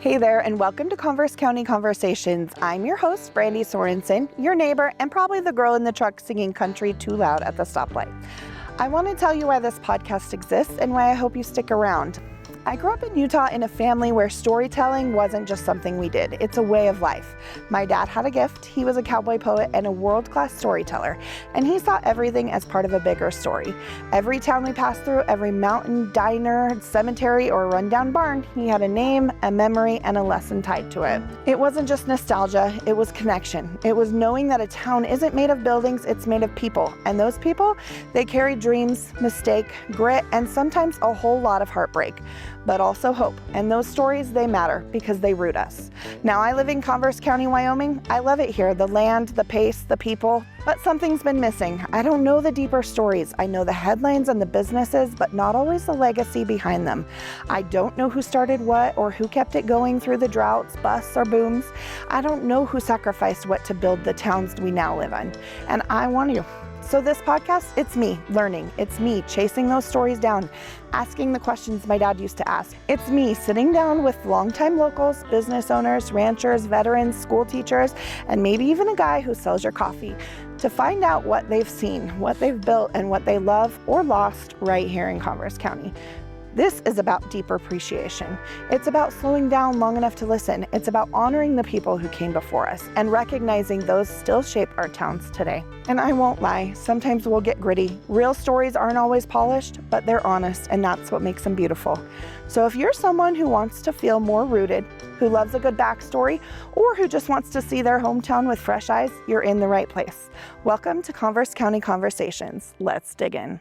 Hey there, and welcome to Converse County Conversations. I'm your host, Brandy Sorensen, your neighbor, and probably the girl in the truck singing country too loud at the stoplight. I want to tell you why this podcast exists and why I hope you stick around. I grew up in Utah in a family where storytelling wasn't just something we did. It's a way of life. My dad had a gift. He was a cowboy poet and a world-class storyteller, and he saw everything as part of a bigger story. Every town we passed through, every mountain, diner, cemetery, or rundown barn, he had a name, a memory, and a lesson tied to it. It wasn't just nostalgia, it was connection. It was knowing that a town isn't made of buildings, it's made of people. And those people, they carry dreams, mistake, grit, and sometimes a whole lot of heartbreak, but also hope. And those stories, they matter because they root us. Now I live in Converse County, Wyoming. I love it here, the land, the pace, the people, but something's been missing. I don't know the deeper stories. I know the headlines and the businesses, but not always the legacy behind them. I don't know who started what or who kept it going through the droughts, busts, or booms. I don't know who sacrificed what to build the towns we now live in, and I want you. So this podcast, it's me learning. It's me chasing those stories down, asking the questions my dad used to ask. It's me sitting down with longtime locals, business owners, ranchers, veterans, school teachers, and maybe even a guy who sells your coffee to find out what they've seen, what they've built, and what they love or lost right here in Converse County. This is about deeper appreciation. It's about slowing down long enough to listen. It's about honoring the people who came before us and recognizing those still shape our towns today. And I won't lie, sometimes we'll get gritty. Real stories aren't always polished, but they're honest, and that's what makes them beautiful. So if you're someone who wants to feel more rooted, who loves a good backstory, or who just wants to see their hometown with fresh eyes, you're in the right place. Welcome to Converse County Conversations. Let's dig in.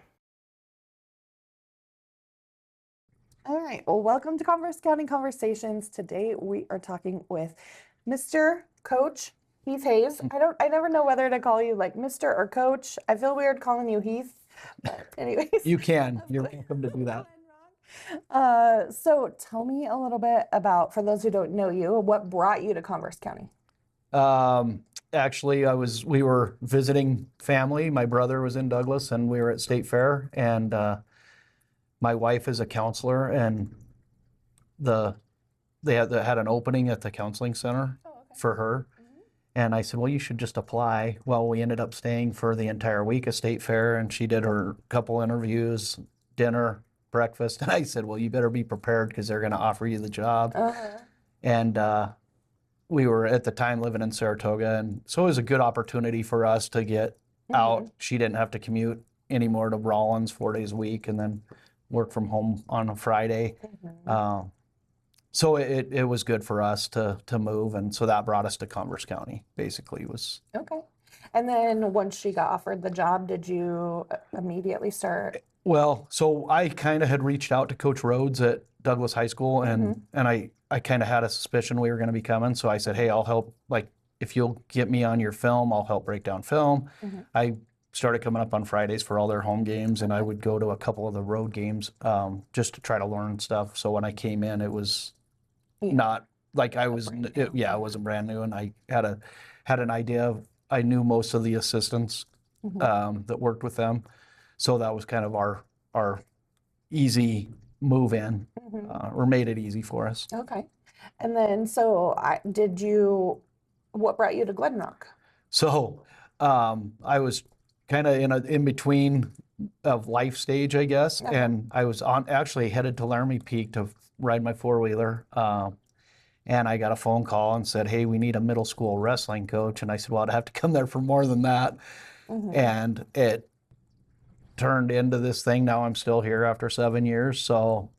All right, well, welcome to Converse County Conversations. Today we are talking with Mr. Coach Heath Hayes. I never know whether to call you like Mr. or Coach. I feel weird calling you Heath, but anyways. You can. You're welcome to do that. So tell me a little bit about, for those who don't know you, what brought you to Converse County? Actually, we were visiting family. My brother was in Douglas and we were at State Fair, and my wife is a counselor, and they had an opening at the counseling center for her. Mm-hmm. And I said, well, you should just apply. Well, we ended up staying for the entire week at State Fair, and she did her couple interviews, dinner, breakfast. And I said, well, you better be prepared because they're going to offer you the job. Uh-huh. And we were at the time living in Saratoga, and so it was a good opportunity for us to get out. She didn't have to commute anymore to Rollins 4 days a week, and then work from home on a Friday. Mm-hmm. So it was good for us to move, and so that brought us to Converse County, basically. Okay. And then once she got offered the job, did you immediately start? Well, so I kind of had reached out to Coach Rhodes at Douglas High School, and I kind of had a suspicion we were going to be coming, so I said, hey, I'll help, like, if you'll get me on your film, I'll help break down film. Mm-hmm. I started coming up on Fridays for all their home games, and I would go to a couple of the road games just to try to learn stuff. So when I came in, it was not like it wasn't brand new, and I had an idea of, I knew most of the assistants that worked with them, so that was kind of our easy move in, or made it easy for us. Okay, and then what brought you to Glenrock? So I was kind of in between of life stage, I guess. Uh-huh. And I was actually headed to Laramie Peak to ride my four-wheeler. And I got a phone call and said, hey, we need a middle school wrestling coach. And I said, well, I'd have to come there for more than that. Mm-hmm. And it turned into this thing. Now I'm still here after 7 years. So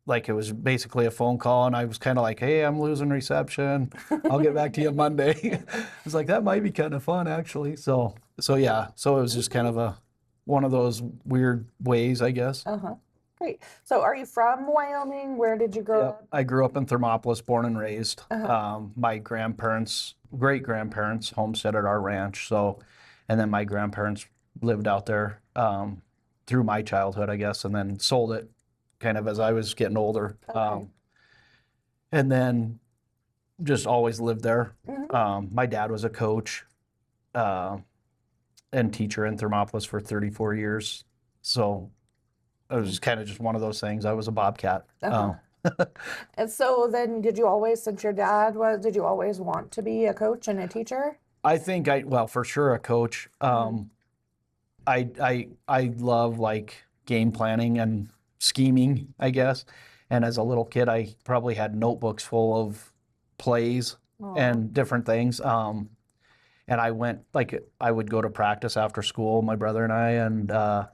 like, it was basically a phone call, and I was kind of like, hey, I'm losing reception. I'll get back to you Monday. I was like, that might be kind of fun, actually. So yeah. So it was just kind of one of those weird ways, I guess. Uh-huh. Great. So are you from Wyoming? Where did you grow up? I grew up in Thermopolis, born and raised. Uh-huh. My great-grandparents homesteaded our ranch. So, and then my grandparents lived out there through my childhood, I guess, and then sold it kind of as I was getting older. Okay. And then just always lived there. Mm-hmm. My dad was a coach and teacher in Thermopolis for 34 years. So it was kind of just one of those things. I was a bobcat. Uh-huh. And so then did you always, since your dad was, did you always want to be a coach and a teacher? I think well, for sure a coach. I love like game planning and scheming, I guess. And as a little kid, I probably had notebooks full of plays Aw. and different things. And I would go to practice after school, my brother and I, and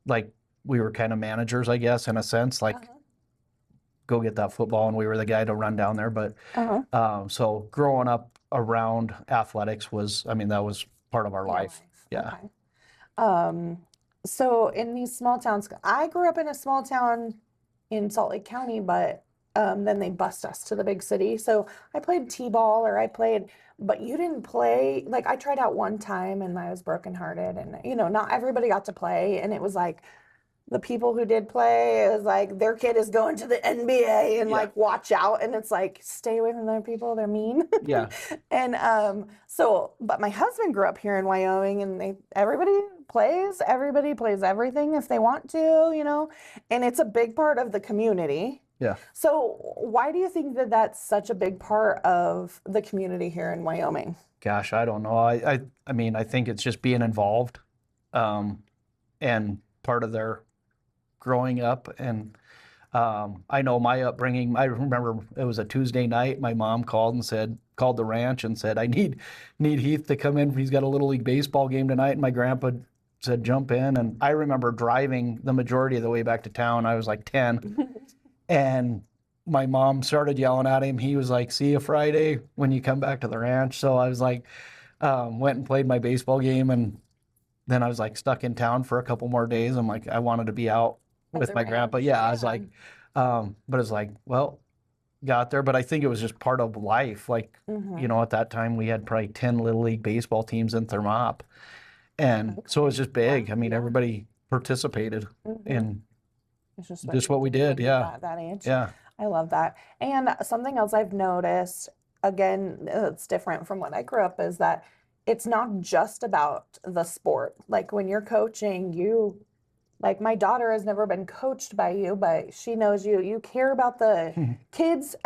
like we were kind of managers, I guess, in a sense, like go get that football, and we were the guy to run down there. But so growing up around athletics that was part of our life. Yeah. Okay. So in these small towns, I grew up in a small town in Salt Lake County, but then they bust us to the big city. So I played t-ball but you didn't play. Like I tried out one time and I was brokenhearted, and not everybody got to play. And it was like the people who did play, it was like their kid is going to the NBA and like watch out. And it's like, stay away from other people, they're mean. Yeah. And but my husband grew up here in Wyoming, and everybody plays everything if they want to, and it's a big part of the community. Yeah. So why do you think that that's such a big part of the community here in Wyoming? Gosh, I don't know. I mean, I think it's just being involved, and part of their growing up. And I know my upbringing. I remember it was a Tuesday night. My mom called the ranch and said, I need Heath to come in. He's got a little league baseball game tonight. And my grandpa said, jump in. And I remember driving the majority of the way back to town. I was like 10. And my mom started yelling at him. He was like, see you Friday when you come back to the ranch. So I was like, went and played my baseball game. And then I was like stuck in town for a couple more days. I'm like, I wanted to be out with my grandpa. Yeah, I was like, but it's like, well, got there. But I think it was just part of life. Like, at that time we had probably 10 little league baseball teams in Thermop. And so it was just big. I mean, everybody participated in It's just what we did. Yeah. At that age. Yeah. I love that. And something else I've noticed, again, it's different from when I grew up, is that it's not just about the sport. Like when you're coaching, like my daughter has never been coached by you, but she knows you care about the kids,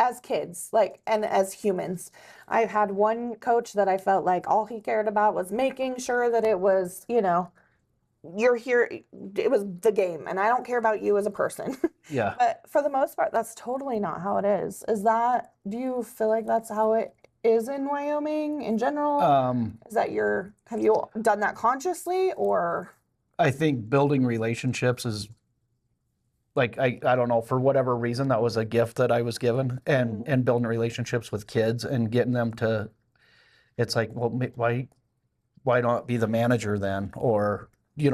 like, and as humans. I've had one coach that I felt like all he cared about was making sure that it was, you're here, it was the game, and I don't care about you as a person. Yeah. But for the most part, that's totally not how it is. Do you feel like that's how it is in Wyoming in general? Have you done that consciously, or? I think building relationships is like, I don't know, for whatever reason, that was a gift that I was given, and building relationships with kids and getting them to, it's like, well, why not be the manager then? Or,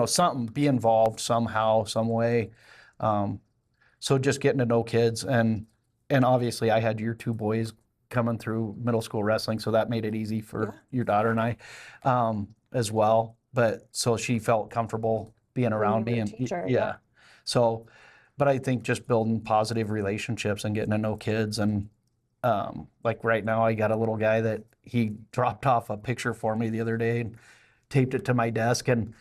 something, be involved somehow, some way. So just getting to know kids, and obviously I had your two boys coming through middle school wrestling, so that made it easy for your daughter and I, as well. But so she felt comfortable being around me, and yeah. So, but I think just building positive relationships and getting to know kids, and like right now I got a little guy that he dropped off a picture for me the other day and taped it to my desk, and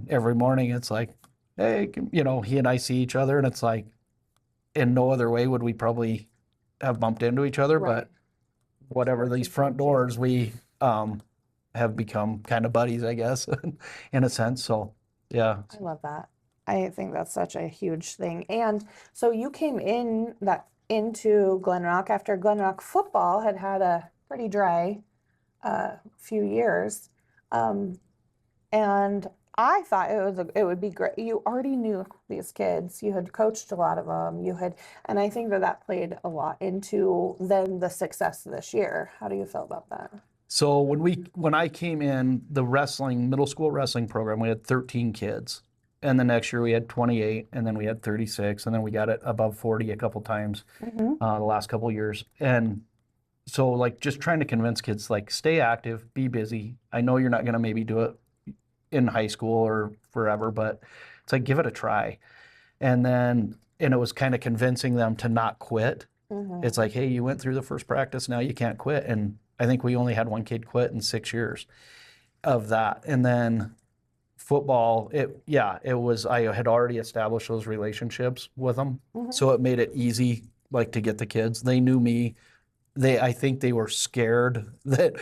every morning it's like, hey, he and I see each other, and it's like, in no other way would we probably have bumped into each other, but whatever, these front doors, we have become kind of buddies, I guess, in a sense. So, yeah. I love that. I think that's such a huge thing. And so you came into Glenrock after Glenrock football had a pretty dry few years. And I thought it would be great. You already knew these kids. You had coached a lot of them. And I think that played a lot into then the success this year. How do you feel about that? So when I came in, the middle school wrestling program, we had 13 kids. And the next year we had 28, and then we had 36, and then we got it above 40 a couple times the last couple of years. And so like just trying to convince kids, like, stay active, be busy. I know you're not going to maybe do it in high school or forever, but it's like, give it a try. And it was kind of convincing them to not quit. It's like, hey, you went through the first practice, now you can't quit. And I think we only had one kid quit in 6 years of that. And then football, it was, I had already established those relationships with them. So it made it easy like to get the kids. They knew me. I think they were scared that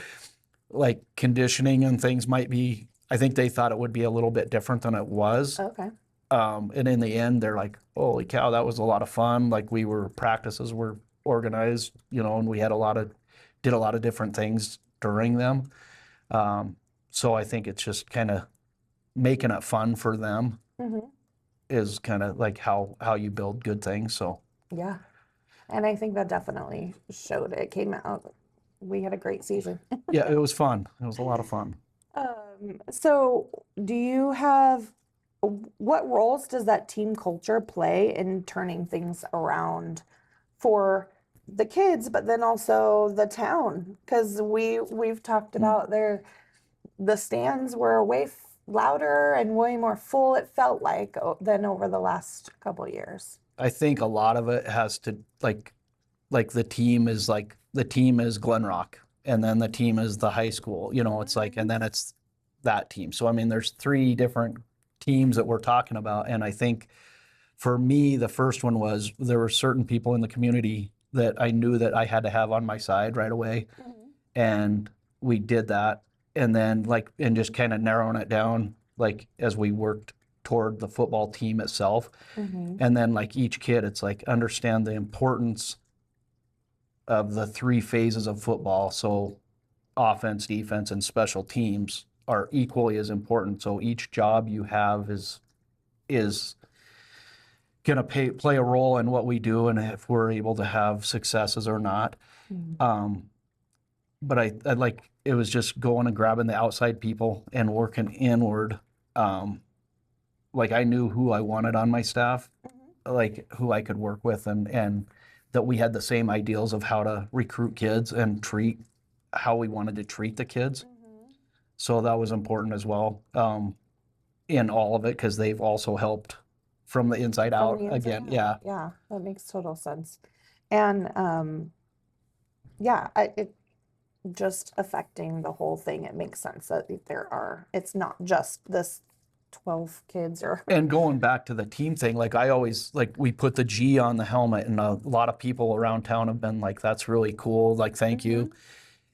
like conditioning and things might be, I think they thought it would be a little bit different than it was. Okay. And in the end, they're like, holy cow, that was a lot of fun. Like practices were organized, and we had did a lot of different things during them. So I think it's just kind of making it fun for them is kind of like how you build good things. So Yeah. And I think that definitely showed. It came out. We had a great season. yeah, it was fun. It was a lot of fun. So do you have, what roles does that team culture play in turning things around for the kids, but then also the town? Because we've talked about the stands were way louder and way more full, it felt like, than over the last couple of years. I think a lot of it has to like the team is Glenrock, and then the team is the high school. It's like, and then it's that team. So I mean, there's 3 different teams that we're talking about, and I think for me, the first one was there were certain people in the community that I knew that I had to have on my side right away, and we did that, and then and just kind of narrowing it down like as we worked toward the football team itself. And then like each kid, it's like understand the importance of the 3 phases of football. So offense, defense, and special teams are equally as important. So each job you have is going to play a role in what we do and if we're able to have successes or not. But I like, it was just going and grabbing the outside people and working inward. Like I knew who I wanted on my staff, like who I could work with, and that we had the same ideals of how to recruit kids and how we wanted to treat the kids. So that was important as well, in all of it, because they've also helped from the inside out again. Yeah. Yeah, that makes total sense. And it just affecting the whole thing. It makes sense that it's not just this 12 kids And going back to the team thing, like I always, like we put the G on the helmet, and a lot of people around town have been like, that's really cool. Like, thank you.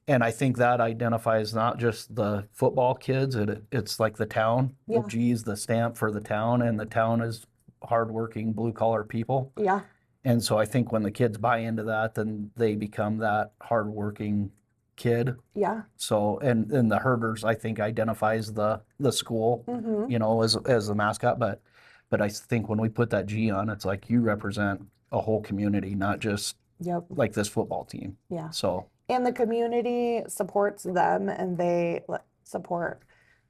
And I think that identifies not just the football kids, it's like the town. Yeah. The G is the stamp for the town, and the town is hardworking blue collar people. Yeah. And so I think when the kids buy into that, then they become that hardworking kid. Yeah. So and the herders, I think, identifies the school, as the mascot. But I think when we put that G on, it's like you represent a whole community, not just like this football team. Yeah. So and the community supports them, and they support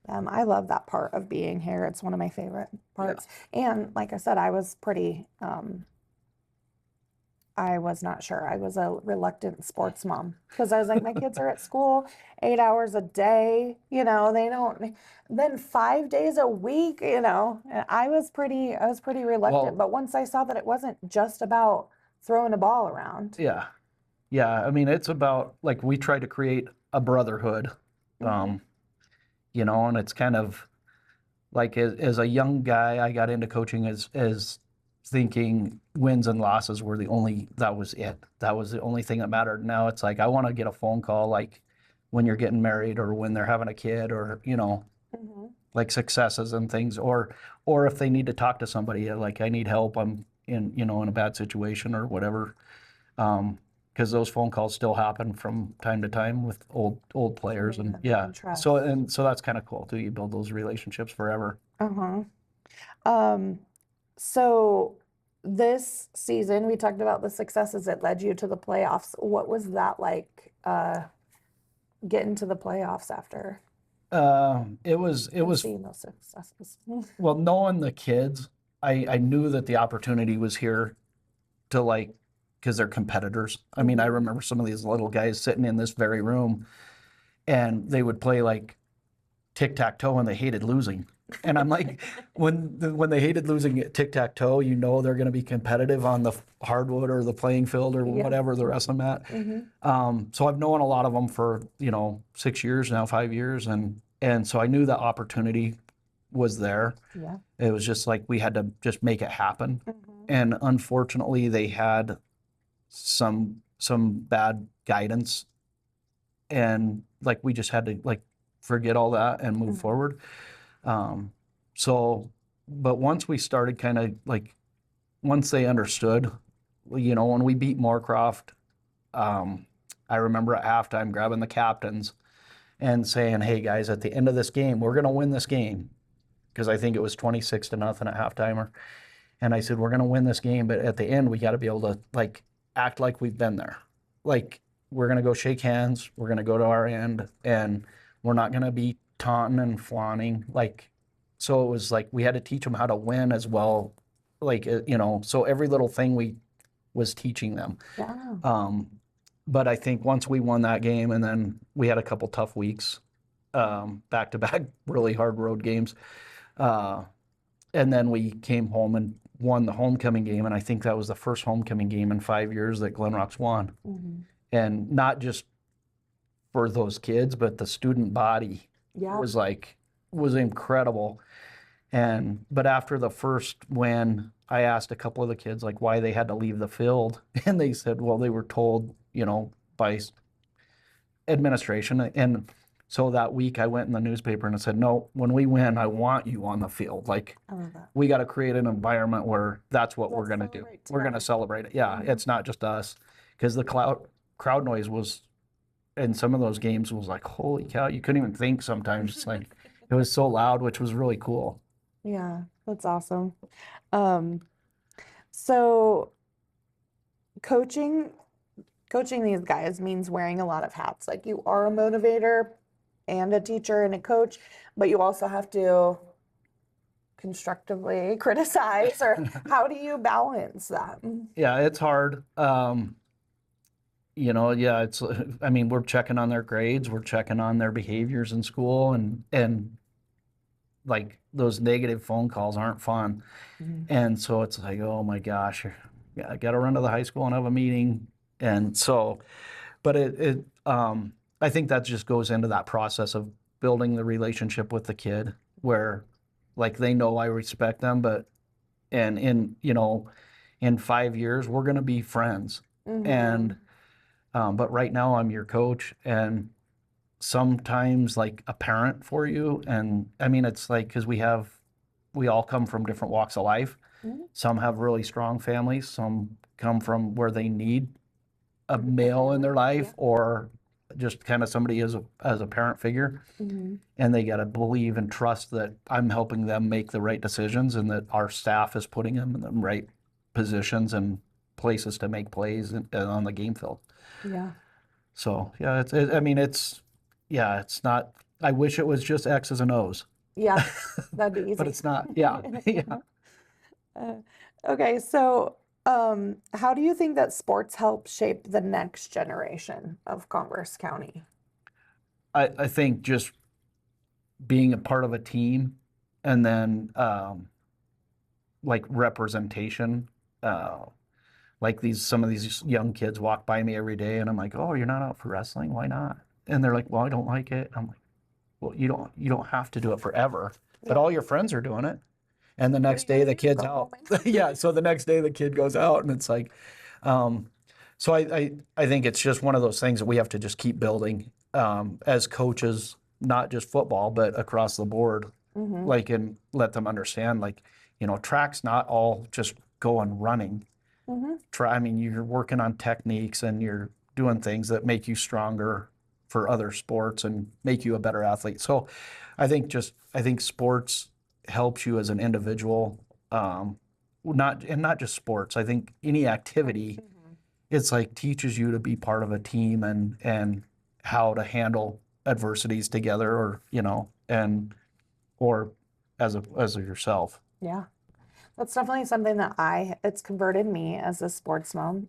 them. I love that part of being here. It's one of my favorite parts. Yeah. And like I said, I was pretty. I was not sure. I was a reluctant sports mom because I was like, my kids are at school 8 hours a day, they don't, then 5 days a week, and I was pretty reluctant. But once I saw that it wasn't just about throwing a ball around. Yeah. Yeah. I mean, it's about like, we try to create a brotherhood, and it's kind of like as a young guy, I got into coaching as thinking wins and losses were that was it. That was the only thing that mattered. Now it's like, I want to get a phone call like when you're getting married or when they're having a kid or, like successes and things, or if they need to talk to somebody, like I need help, I'm in a bad situation or whatever. Because those phone calls still happen from time to time with old players and so that's kind of cool too. You build those relationships forever. So this season, we talked about the successes that led you to the playoffs. What was that like, getting to the playoffs after? It was seeing those successes. Well, knowing the kids, I knew that the opportunity was here to because they're competitors. I mean, I remember some of these little guys sitting in this very room, and they would play like tic-tac-toe, and they hated losing. And I'm like, when they hated losing at tic-tac-toe, they're going to be competitive on the hardwood or the playing field or whatever the rest of them at. So I've known a lot of them for 6 years now, 5 years, and so I knew the opportunity was there. Yeah. It was just like we had to just make it happen. And unfortunately, they had some bad guidance, and like we just had to like forget all that and move forward. So, but once we started kind of like, once they understood, you know, when we beat Moorcroft, I remember at halftime grabbing the captains and saying, hey guys, at the end of this game, we're going to win this game. Because I think it was 26-0 at halftime. And I said, we're going to win this game, but at the end, we got to be able to like act like we've been there. Like we're going to go shake hands. We're going to go to our end, and we're not going to be taunting and flaunting. Like, so it was like we had to teach them how to win as well. Like, you know, so every little thing we was teaching them. Yeah. But I think once we won that game, and then we had a couple tough weeks, back to back, really hard road games. And then we came home and won the homecoming game, and I think that was the first homecoming game in 5 years that Glenrock's won. And not just for those kids, but the student body was incredible. But after the first win, I asked a couple of the kids like why they had to leave the field, and they said, well, they were told, you know, by administration. And so that week I went in the newspaper and I said, no, when we win, I want you on the field. Like, we got to create an environment where that's what we're going to do. We're going to celebrate it. Yeah, it's not just us. Because the crowd noise was, in some of those games, was like, holy cow, you couldn't even think sometimes. It's like, it was so loud, which was really cool. Yeah, that's awesome. So coaching these guys means wearing a lot of hats. Like you are a motivator and a teacher and a coach, but you also have to constructively criticize, or how do you balance that? Yeah, it's hard. You know, yeah, I mean, we're checking on their grades, we're checking on their behaviors in school, and like those negative phone calls aren't fun. And so it's like, oh my gosh, yeah, I got to run to the high school and have a meeting. And so, but I think that just goes into that process of building the relationship with the kid where like they know I respect them, and in, you know, in 5 years, we're going to be friends. And, but right now I'm your coach, and sometimes like a parent for you. And I mean, it's like, cause we all come from different walks of life. Some have really strong families. Some come from where they need a male in their life, or just kind of somebody as a parent figure. And they got to believe and trust that I'm helping them make the right decisions, and that our staff is putting them in the right positions and places to make plays on the game field. Yeah. So yeah, it's not, I wish it was just X's and O's. Yeah, that'd be easy. But it's not. Yeah. Yeah. Okay, so how do you think that sports help shape the next generation of Converse County? I think just being a part of a team, and then like representation. Like some of these young kids walk by me every day, and I'm like, oh, you're not out for wrestling? Why not? And they're like, well, I don't like it. I'm like, well, you don't have to do it forever, but all your friends are doing it. And the next day the kid's out. Yeah. So the next day the kid goes out, and it's like, so I think it's just one of those things that we have to just keep building as coaches, not just football, but across the board. Like, and let them understand, like, you know, track's not all just going running. I mean, you're working on techniques, and you're doing things that make you stronger for other sports and make you a better athlete. So I think sports helps you as an individual, not just sports. I think any activity, it's like teaches you to be part of a team, and how to handle adversities together, or, you know, or as yourself. Yeah. That's definitely something that it's converted me as a sports mom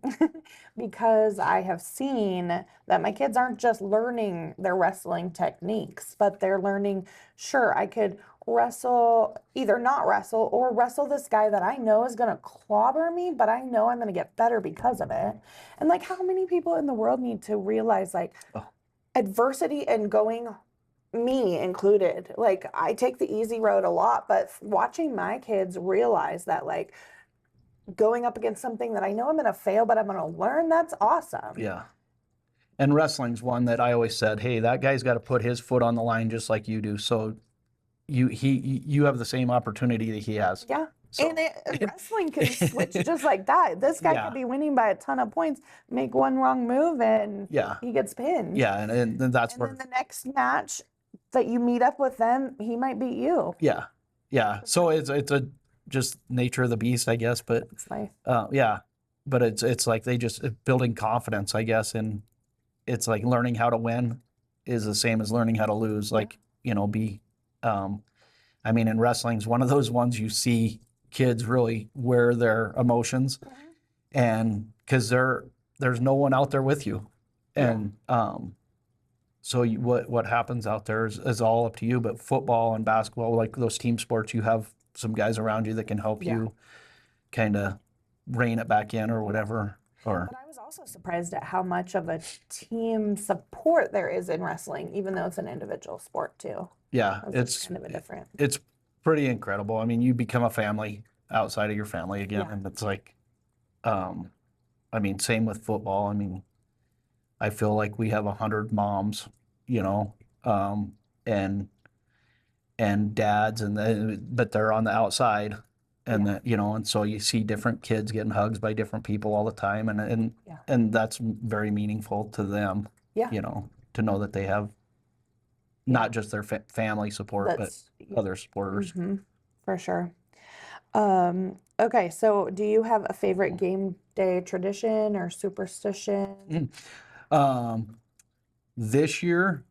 because I have seen that my kids aren't just learning their wrestling techniques, but they're learning, sure, I could wrestle, either not wrestle or wrestle this guy that I know is going to clobber me, but I know I'm going to get better because of it. And like, how many people in the world need to realize like adversity and going, me included, like I take the easy road a lot, but watching my kids realize that like going up against something that I know I'm going to fail, but I'm going to learn, that's awesome. Yeah. And wrestling's one that I always said, hey, that guy's got to put his foot on the line just like you do. So you have the same opportunity that he has. Yeah. So, And wrestling can switch just like that. This guy could be winning by a ton of points, make one wrong move, and he gets pinned. Yeah, and that's and then the next match that you meet up with them, he might beat you. Yeah, yeah. So it's a just nature of the beast, I guess. But it's life. Yeah, but it's like they just building confidence, I guess, and it's like learning how to win is the same as learning how to lose. Like I mean, in wrestling's one of those ones you see kids really wear their emotions, and because there's no one out there with you, and so what happens out there is all up to you. But football and basketball, like those team sports, you have some guys around you that can help you kind of rein it back in or whatever. But I was also surprised at how much of a team support there is in wrestling, even though it's an individual sport too. Yeah, it's kind of a different. It's pretty incredible. I mean, you become a family outside of your family again, and it's like, I mean, same with football. I mean, I feel like we have 100 moms, and dads, but they're on the outside, and and so you see different kids getting hugs by different people all the time, and that's very meaningful to them, to know that they have not just their family support, but other supporters. For sure. Okay, so do you have a favorite game day tradition or superstition? This year,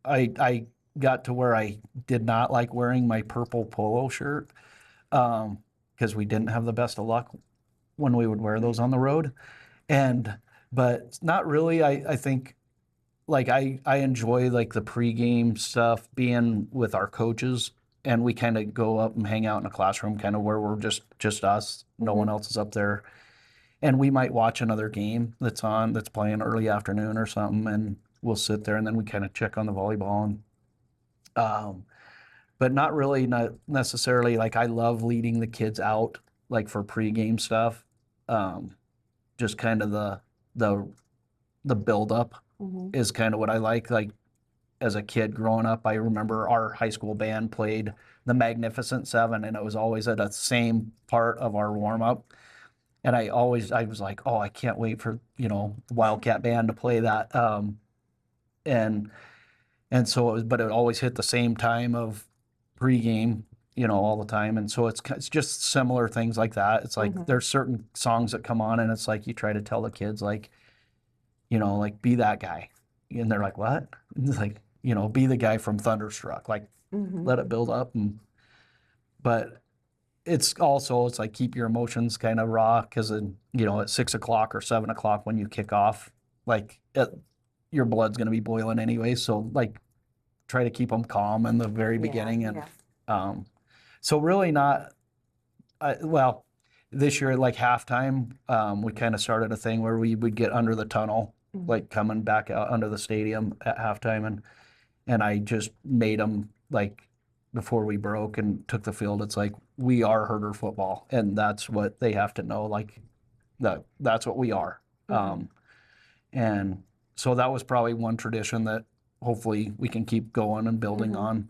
I got to where I did not like wearing my purple polo shirt because we didn't have the best of luck when we would wear those on the road. But not really. I think like I enjoy like the pregame stuff, being with our coaches, and we kind of go up and hang out in a classroom kind of where we're just us. No one else is up there. And we might watch another game that's playing early afternoon or something, and we'll sit there and then we kind of check on the volleyball. But not really, not necessarily like I love leading the kids out like for pregame stuff. Just kind of the build up is kind of what I like. Like as a kid growing up, I remember our high school band played the Magnificent Seven, and it was always at the same part of our warm up. And I was like, oh, I can't wait for, the Wildcat Band to play that. And so but it always hit the same time of pregame, all the time. And so it's just similar things like that. It's like there's certain songs that come on and it's like you try to tell the kids like, like be that guy. And they're like, what? And it's like, be the guy from Thunderstruck, like let it build up. But it's like keep your emotions kind of raw because, at 6 o'clock or 7 o'clock when you kick off, like your blood's going to be boiling anyway. So like try to keep them calm in the very beginning. And so really not, well, this year, like halftime, we kind of started a thing where we would get under the tunnel, like coming back out under the stadium at halftime. And I just made them like, before we broke and took the field, it's like we are Herder football, and that's what they have to know. Like that's what we are. And so that was probably one tradition that hopefully we can keep going and building on.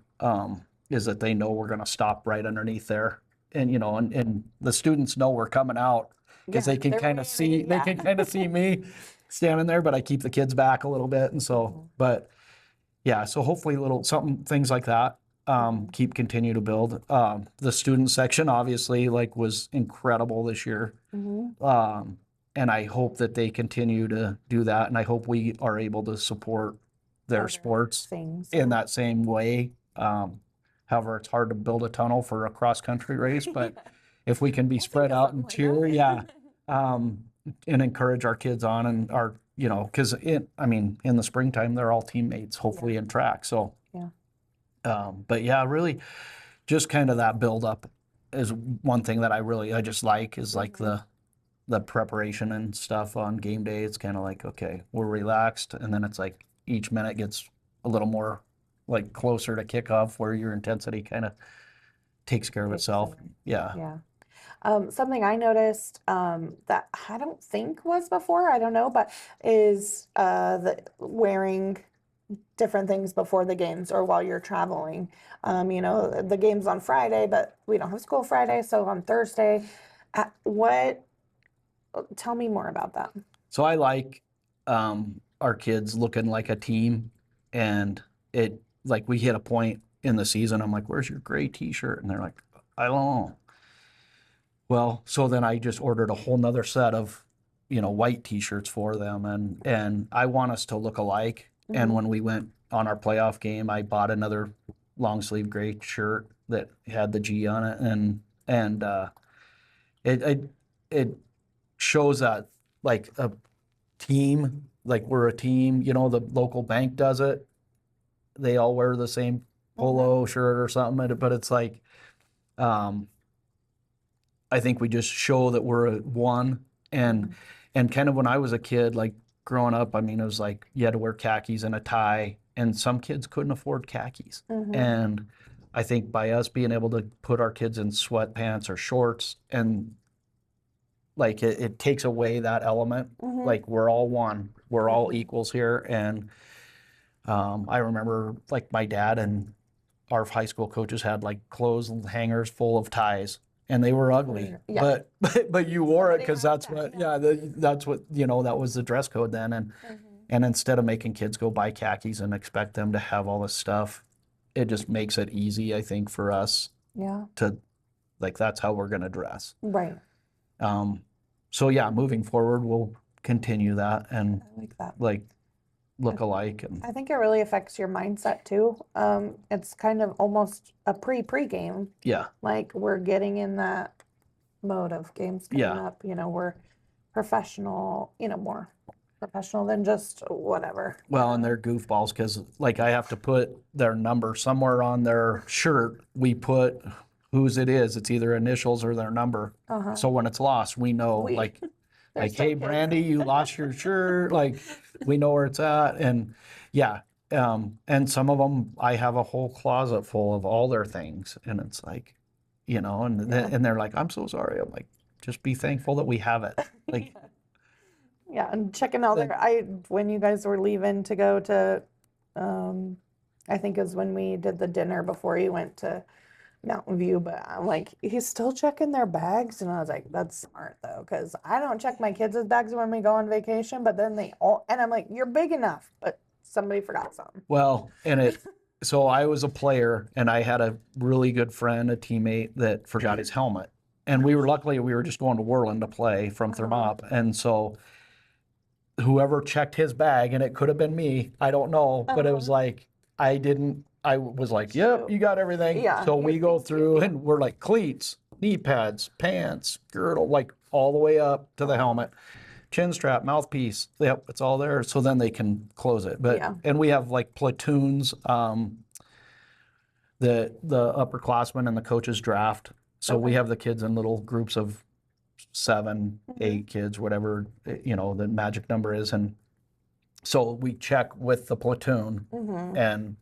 Is that they know we're going to stop right underneath there, and and the students know we're coming out because they can kind of see me standing there, but I keep the kids back a little bit, and so but yeah, so hopefully things like that. Continue to build. The student section obviously was incredible this year. And I hope that they continue to do that. And I hope we are able to support their sports in that same way. However, it's hard to build a tunnel for a cross country race, but if we can be spread out and cheer, and encourage our kids on and because in the springtime, they're all teammates, hopefully in track. So, but yeah, really just kind of that build up is one thing that I just like is like the preparation and stuff on game day. It's kind of like, okay, we're relaxed. And then it's like each minute gets a little more like closer to kickoff where your intensity kind of takes care of itself. Yeah. Something I noticed that I don't think was before, I don't know, but is the wearing different things before the games or while you're traveling. The game's on Friday, but we don't have school Friday, so on Thursday. What? Tell me more about that. So I like our kids looking like a team, and it like we hit a point in the season. I'm like, "Where's your gray T-shirt?" And they're like, "I don't know." Well, so then I just ordered a whole nother set of, white T-shirts for them, and I want us to look alike. And when we went on our playoff game, I bought another long sleeve gray shirt that had the G on it, and it shows that like a team, like we're a team. The local bank does it. They all wear the same polo shirt or something, but it's like, I think we just show that we're one. And kind of when I was a kid, like growing up, I mean, it was like you had to wear khakis and a tie, and some kids couldn't afford khakis. And I think by us being able to put our kids in sweatpants or shorts, and like it takes away that element. Like we're all one, we're all equals here. And I remember like my dad and our high school coaches had like clothes hangers full of ties, and they were ugly. Yeah. But you wore it Somebody because had that's that, what yeah. that's what that was the dress code then. And instead of making kids go buy khakis and expect them to have all this stuff, it just makes it easy, I think, for us Yeah. to like that's how we're gonna dress. Right. So yeah, moving forward, we'll continue that and I like that. like look alike. And I think it really affects your mindset too. It's kind of almost a pre-game. yeah, Like we're getting in that mode of games coming Yeah. up. We're professional, more professional than just whatever. well, and they're goofballs because like I have to put their number somewhere on their shirt. We put whose it is. It's either initials or their number. So when it's lost, we know like There's some hey, kids. Brandy, you lost your shirt. Like we know where it's at. And yeah. And some of them, I have a whole closet full of all their things. And it's like, and they're like, I'm so sorry. I'm like, just be thankful that we have it. Like, Yeah, and checking out there. When you guys were leaving to go to, I think is when we did the dinner before you went to Mountain View, but I'm like, he's still checking their bags, and I was like, that's smart though, because I don't check my kids' bags when we go on vacation, but then and I'm like, you're big enough, but somebody forgot something. well, so I was a player, and I had a really good friend, a teammate that forgot his helmet. And we were just going to Worland to play from Thermop. And so whoever checked his bag, and it could have been me, I don't know, but it was like, I was like, yep, you got everything. Yeah, So we go through and we're like cleats, knee pads, pants, girdle, like all the way up to the helmet, chin strap, mouthpiece. Yep, it's all there. So then they can close it. But and we have like platoons, the upperclassmen and the coaches draft. So we have the kids in little groups of 7, 8 kids, whatever, the magic number is. And so we check with the platoon and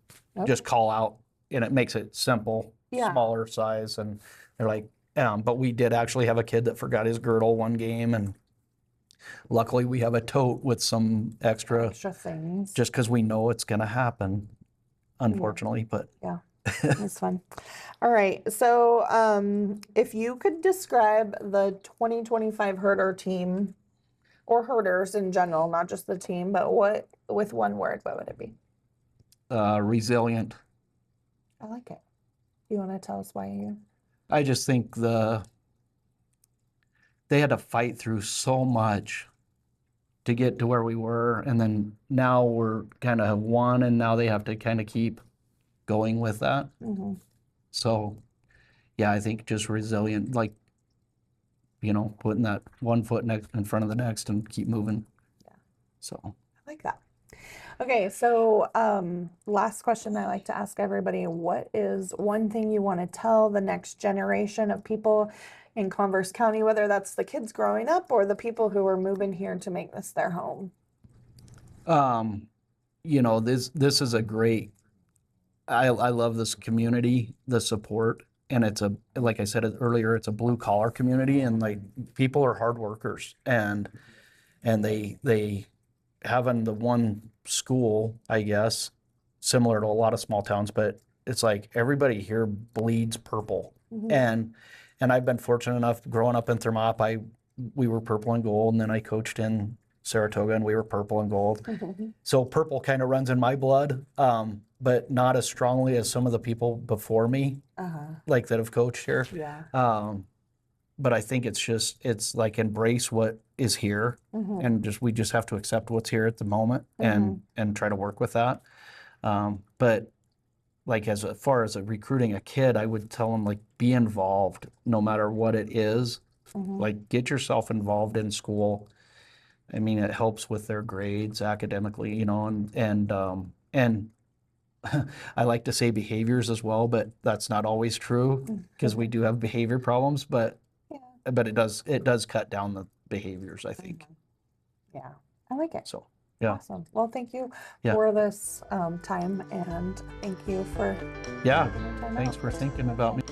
just call out, and it makes it simple, smaller size. And they're like, but we did actually have a kid that forgot his girdle one game. And luckily we have a tote with some extra things. Just because we know it's going to happen, unfortunately. But yeah. That's fun. All right. So if you could describe the 2025 herder team or herders in general, not just the team, but with one word, what would it be? Resilient. I like it. You want to tell us why you? I just think they had to fight through so much to get to where we were. And then now we're kind of won, and now they have to kind of keep going with that. So, yeah, I think just resilient, like, putting that one foot in front of the next and keep moving. Yeah. So I like that. Okay, so last question I like to ask everybody, what is one thing you want to tell the next generation of people in Converse County, whether that's the kids growing up or the people who are moving here to make this their home? This is a great, I love this community, the support. it's like I said earlier, it's a blue collar community, and like people are hard workers, and they having the one school, I guess, similar to a lot of small towns, but it's like everybody here bleeds purple. And I've been fortunate enough growing up in Thermop, we were purple and gold, and then I coached in Saratoga and we were purple and gold. So purple kind of runs in my blood, but not as strongly as some of the people before me, like that have coached here. Yeah. But I think it's like embrace what is here, and we just have to accept what's here at the moment, and try to work with that. But like as far as recruiting a kid, I would tell them, like, be involved no matter what it is. Like, get yourself involved in school. I mean, it helps with their grades academically, you know, and I like to say behaviors as well, but that's not always true, because we do have behavior problems, but it does cut down the behaviors, I think. Yeah, I like it. So, yeah. Awesome. Well, thank you Yeah. for this time, and thank you for Yeah. taking the time Thanks out. for thinking about me.